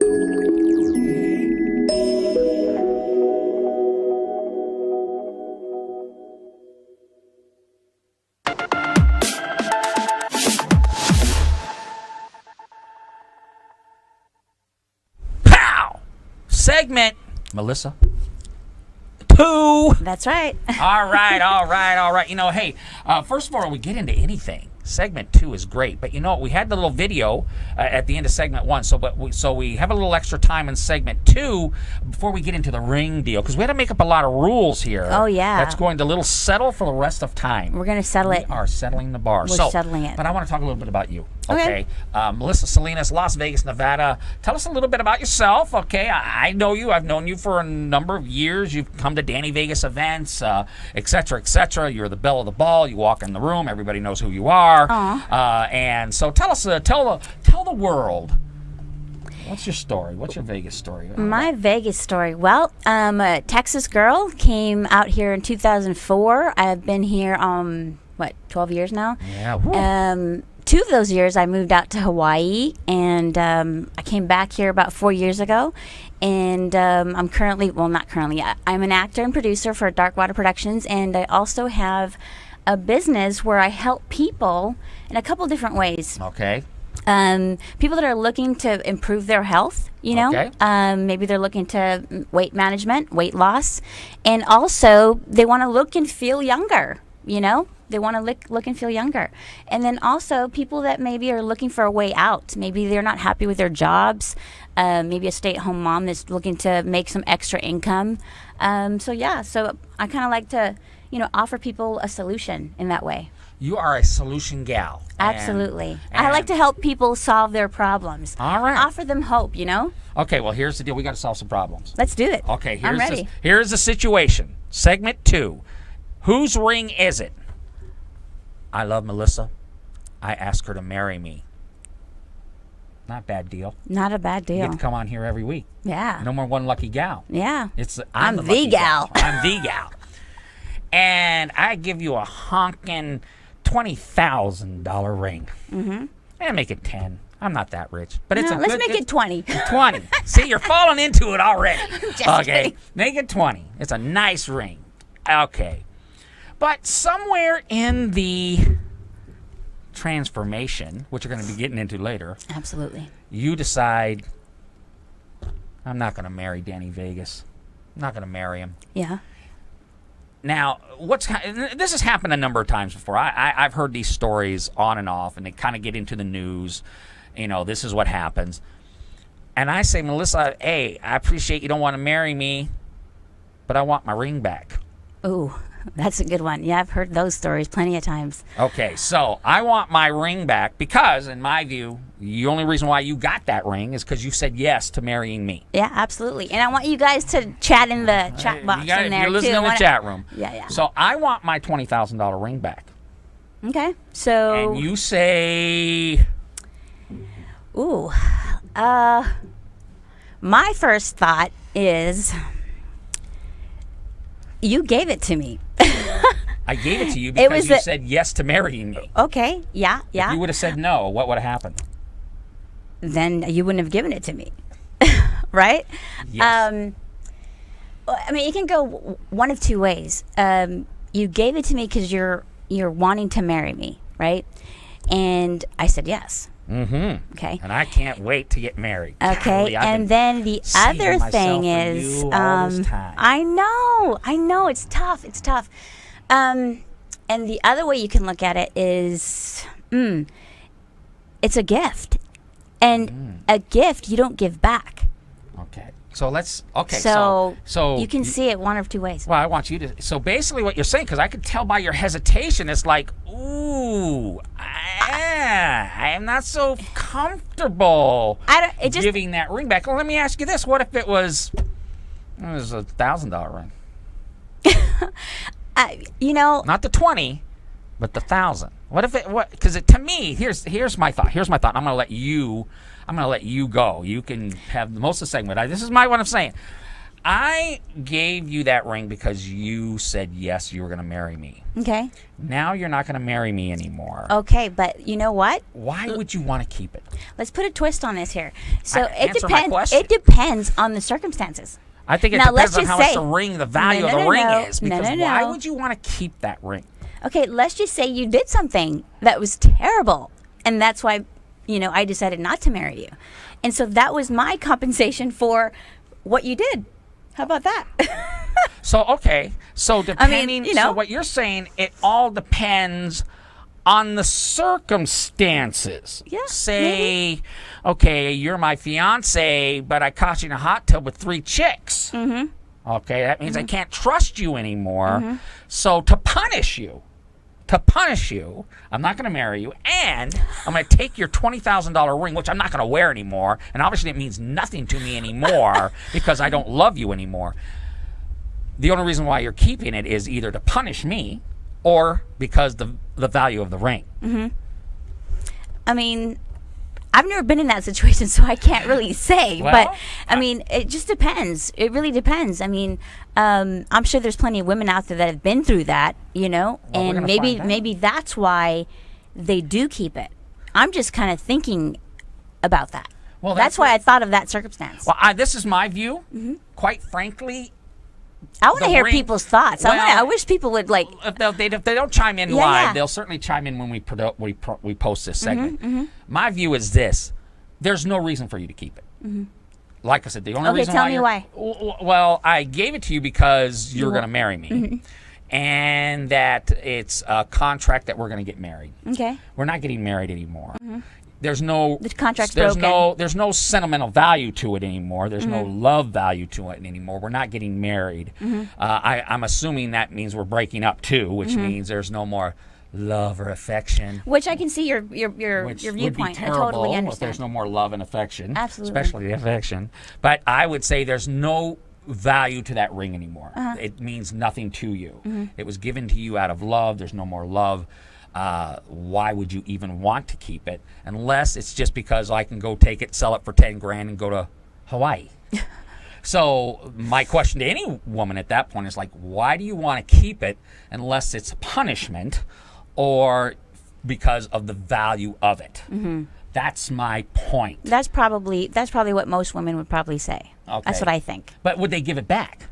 Pow! Segment, Melissa. 2. That's right. All right. You know, hey, first of all, we get into anything. Segment 2 is great, but you know, we had the little video at the end of segment 1, so we have a little extra time in segment 2 before we get into the ring deal, because we had to make up a lot of rules here. Oh, yeah. That's going to settle for the rest of time. We're going to settle it. We are settling the bar. We're settling it. But I want to talk a little bit about you. Okay. Melissa Salinas, Las Vegas, Nevada. Tell us a little bit about yourself. Okay. I know you. I've known you for a number of years. You've come to Danny Vegas events, et cetera, et cetera. You're the belle of the ball. You walk in the room. Everybody knows who you are. And so tell us, tell the world, what's your story? What's your Vegas story? My Vegas story. Well, I'm a Texas girl. Came out here in 2004. I've been here 12 years now. Yeah. Woo. 2 of those years I moved out to Hawaii, and I came back here about 4 years ago. And I'm currently, well, not currently, I'm an actor and producer for Dark Water Productions, and I also have a business where I help people in a couple different ways. Okay. People that are looking to improve their health, you know, Okay. Maybe they're looking to weight management, weight loss, and also they want to look and feel younger, you know. They want to look and feel younger. And then also people that maybe are looking for a way out. Maybe they're not happy with their jobs. Maybe a stay-at-home mom that's looking to make some extra income. So I kind of like to, you know, offer people a solution in that way. You are a solution gal. Absolutely. I like to help people solve their problems. All right. Offer them hope, you know? Okay, well, here's the deal. We got to solve some problems. Let's do it. Okay, I'm ready. Here's the situation. Segment 2. Whose ring is it? I love Melissa. I ask her to marry me. Not a bad deal. Not a bad You deal. get to come on here every week. Yeah. No more one lucky gal. Yeah. I'm the lucky gal. I'm the gal. And I give you a honking $20,000 ring. Mm-hmm. And make it 10. I'm not that rich, but it's let's make it 20. 20. See, you're falling into it already. Just kidding. Make it 20. It's a nice ring. Okay. But somewhere in the transformation, which we're going to be getting into later, Absolutely. you decide, I'm not going to marry Danny Vegas. I'm not going to marry him. Yeah. Now, this has happened a number of times before. I've heard these stories on and off, and they kind of get into the news. You know, this is what happens. And I say, Melissa, hey, I appreciate you don't want to marry me, but I want my ring back. Ooh, that's a good one. Yeah, I've heard those stories plenty of times. Okay, so I want my ring back because, in my view, the only reason why you got that ring is because you said yes to marrying me. Yeah, absolutely. And I want you guys to chat in the chat box in there, you're listening in the chat room. Yeah. So I want my $20,000 ring back. Okay, so... And you say... Ooh. My first thought is... You gave it to me. I gave it to you because you said yes to marrying me. Okay, yeah. If you would have said no, what would have happened? Then you wouldn't have given it to me. Right? Yes. I mean, it can go one of two ways. You gave it to me because you're wanting to marry me, right? And I said yes. Mm-hmm. Okay. And I can't wait to get married. Okay. And then the other thing is, I know it's tough. It's tough. And the other way you can look at it is, it's a gift, and a gift you don't give back. Okay. So let's. Okay. So you can see it one of two ways. Well, I want you to. So basically, what you're saying, because I could tell by your hesitation, it's like, ooh, I am not so comfortable giving that ring back. Well, let me ask you this: what if it was a $1,000 ring? Not the 20, but the 1,000. What if it? Because to me, here's my thought. I'm going to let you go. You can have most of the segment. This is what I'm saying. I gave you that ring because you said yes, you were going to marry me. Okay. Now you're not going to marry me anymore. Okay, but you know what? Why would you want to keep it? Let's put a twist on this here. So Answer my question. It depends on the circumstances. I think it Now, depends let's on just how much say- the ring, the value of the No, ring no. is. No, Because no, why no. would you want to keep that ring? Okay, let's just say you did something that was terrible, and that's why, I decided not to marry you. And so that was my compensation for what you did. How about that? So, okay. So, depending, so what you're saying, it all depends on the circumstances. Yeah, Say, okay, you're my fiance, but I caught you in a hot tub with 3 chicks. Mm-hmm. Okay, that means I can't trust you anymore. Mm-hmm. So, to punish you, I'm not going to marry you, and I'm going to take your $20,000 ring, which I'm not going to wear anymore, and obviously it means nothing to me anymore because I don't love you anymore. The only reason why you're keeping it is either to punish me or because the value of the ring. I mean, I've never been in that situation, so I can't really say. Well, but I mean, it just depends. It really depends. I mean, I'm sure there's plenty of women out there that have been through that, we're and gonna find out. maybe that's why they do keep it. I'm just kind of thinking about that. Well, that's why I thought of that circumstance. Well, this is my view. Quite frankly, I want to the hear ring- people's thoughts. Well, I wish people would like. if they don't chime in Yeah, live, yeah. they'll certainly chime in when we post this segment. My view is this: there's no reason for you to keep it. Like I said, the only Okay, reason tell why me you're- why. Well, I gave it to you because you're going to marry me, and that it's a contract that we're going to get married. Okay. We're not getting married anymore. There's no The contract's there's broken. there's no sentimental value to it anymore. There's no love value to it anymore. We're not getting married. I'm assuming that means we're breaking up too, which means there's no more love or affection. Which I can see your Which would be viewpoint. I terrible totally if understand. there's no more love and affection. Absolutely. Especially affection. But I would say there's no value to that ring anymore. It means nothing to you. It was given to you out of love. There's no more love. Why would you even want to keep it unless it's just because I can go take it, sell it for 10 grand and go to Hawaii? So my question to any woman at that point is like, why do you want to keep it unless it's punishment or because of the value of it? That's my point. That's probably what most women would probably say. Okay. That's what I think. But would they give it back?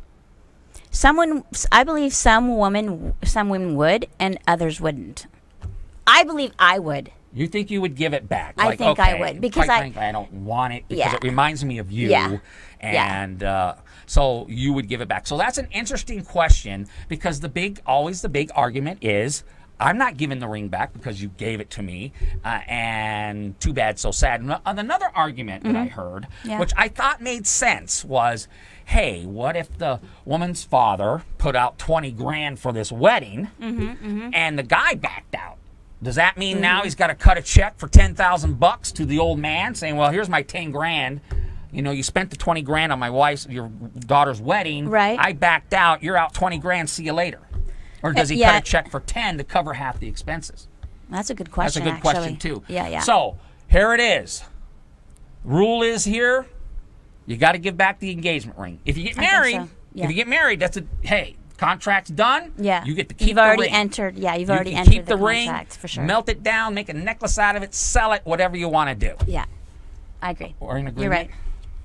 I believe some women would, and others wouldn't. I believe I would. You think you would give it back? I think I would, because quite frankly, I don't want it because Yeah. it reminds me of you. Yeah. And so you would give it back. So that's an interesting question because always the big argument is, I'm not giving the ring back because you gave it to me, and too bad, so sad. And another argument that I heard, Yeah. which I thought made sense, was, hey, what if the woman's father put out 20 grand for this wedding, and the guy backed out? Does that mean now he's got to cut a check for $10,000 to the old man, saying, "Well, here's my 10 grand. You spent the 20 grand on your daughter's wedding. Right. I backed out. You're out 20 grand. See you later." Or does he Yeah. cut a check for 10 to cover half the expenses? That's a good That's question. a good actually. question too. Yeah. So here it is. Rule is here: you got to give back the engagement ring. If you get I think married, so. Yeah. if you get married, hey, contract's done. Yeah. You get to keep You've already the ring. entered. Yeah, you've You already can entered keep the ring, contract for sure. melt it down, make a necklace out of it, sell it, whatever you want to do. Yeah, I agree. We're in agreement. You're right.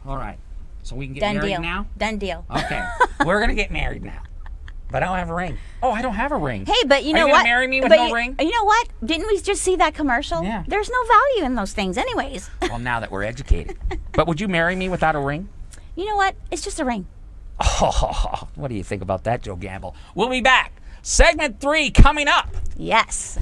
All right. So we can get Done married deal. now. Done deal. Okay. We're gonna get married now. But I don't have a ring. Oh, I don't have a ring. Hey, but you know Are you what? gonna marry me with But no ring? You know what? Didn't we just see that commercial? Yeah. There's no value in those things, anyways. Well, now that we're educated. But would you marry me without a ring? You know what? It's just a ring. Oh, what do you think about that, Joe Gamble? We'll be back. Segment 3 coming up. Yes.